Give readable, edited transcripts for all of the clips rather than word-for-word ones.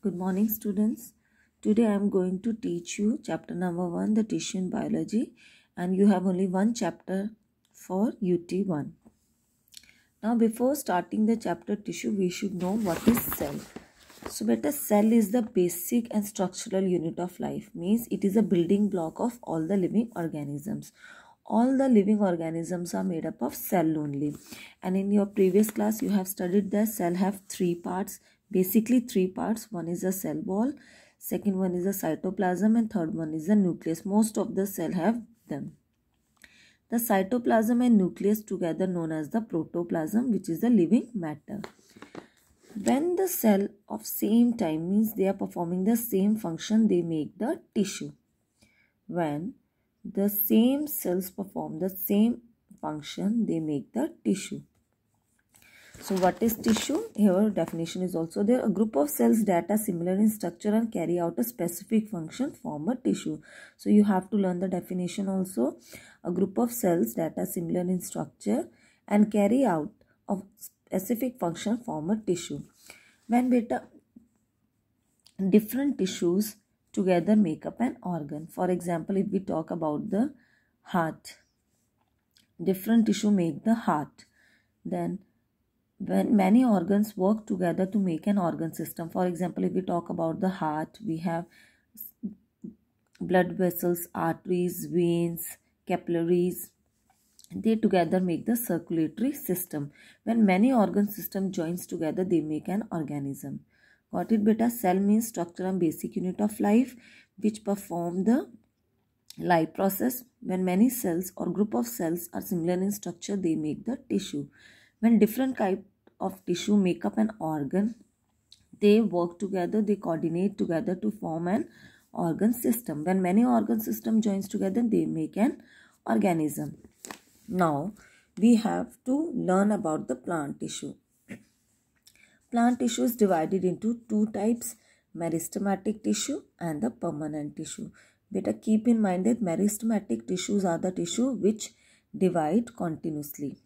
Good morning, students. Today I am going to teach you chapter number 1, the tissue in biology, and you have only one chapter for UT1. Now, before starting the chapter tissue, we should know what is cell. So, beta, cell is the basic and structural unit of life. Means it is a building block of all the living organisms. All the living organisms are made up of cell only. And in your previous class, you have studied that cell have three parts. Basically three parts. One is a cell wall, second one is a cytoplasm, and third one is the nucleus. Most of the cell have them. The cytoplasm and nucleus together known as the protoplasm, which is the living matter. When the cell of same time means they are performing the same function, they make the tissue. When the same cells perform the same function, they make the tissue. So what is tissue? Here definition is also there. A group of cells that are similar in structure and carry out a specific function form a tissue. So you have to learn the definition also. A group of cells that are similar in structure and carry out a specific function form a tissue. When different tissues together make up an organ. For example, if we talk about the heart, different tissue make the heart. Then when many organs work together to make an organ system. For example, if we talk about the heart, we have blood vessels, arteries, veins, capillaries. They together make the circulatory system. When many organ system joins together, they make an organism. Got it, beta? Cell means structure and basic unit of life which perform the life process. When many cells or group of cells are similar in structure, they make the tissue. When different type of tissue make up an organ, they work together, they coordinate together to form an organ system. When many organ system joins together, they make an organism. Now, we have to learn about the plant tissue. Plant tissue is divided into two types, meristematic tissue and the permanent tissue. Better keep in mind that meristematic tissues are the tissue which divide continuously.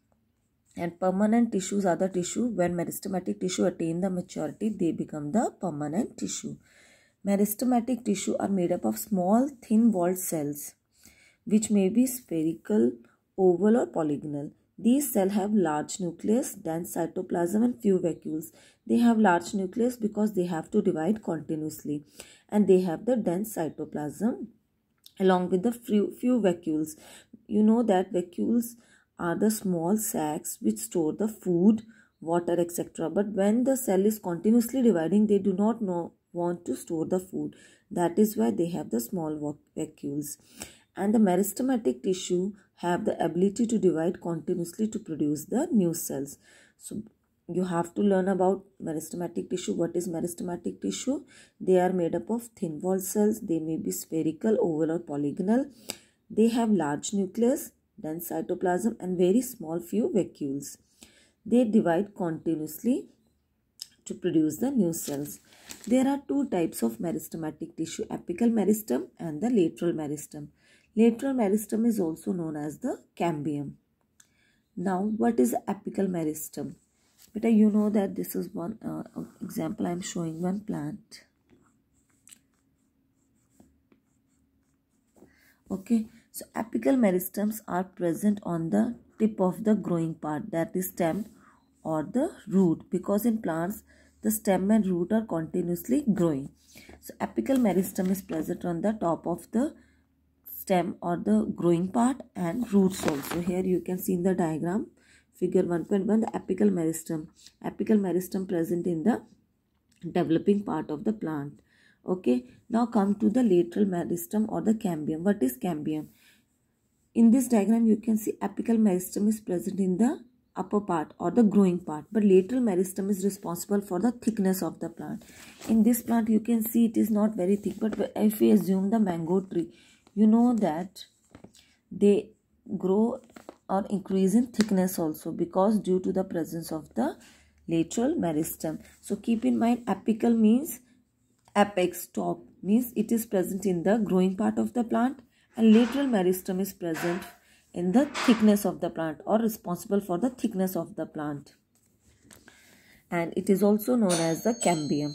And permanent tissues are the tissue when meristematic tissue attain the maturity, they become the permanent tissue. Meristematic tissue are made up of small thin-walled cells which may be spherical, oval or polygonal. These cells have large nucleus, dense cytoplasm and few vacuoles. They have large nucleus because they have to divide continuously, and they have the dense cytoplasm along with the few vacuoles. You know that vacuoles are the small sacs which store the food, water, etc. But when the cell is continuously dividing, they do not want to store the food. That is why they have the small vacuoles. And the meristematic tissue have the ability to divide continuously to produce the new cells. So you have to learn about meristematic tissue. What is meristematic tissue? They are made up of thin-walled cells. They may be spherical, oval or polygonal. They have large nucleus, dense cytoplasm and very small few vacuoles. They divide continuously to produce the new cells. There are two types of meristematic tissue, apical meristem and the lateral meristem. Lateral meristem is also known as the cambium. Now, what is apical meristem? But you know that this is one example. I am showing one plant. Okay. So apical meristems are present on the tip of the growing part, that is stem or the root, because in plants the stem and root are continuously growing. So apical meristem is present on the top of the stem or the growing part and roots also. Here you can see in the diagram figure 1.1 the apical meristem. Apical meristem present in the developing part of the plant. Okay, now come to the lateral meristem or the cambium. What is cambium? In this diagram, you can see apical meristem is present in the upper part or the growing part, but lateral meristem is responsible for the thickness of the plant. In this plant, you can see it is not very thick, but if we assume the mango tree, you know that they grow or increase in thickness also because due to the presence of the lateral meristem. So keep in mind, apical means apex, top, means it is present in the growing part of the plant, and lateral meristem is present in the thickness of the plant or responsible for the thickness of the plant, and it is also known as the cambium.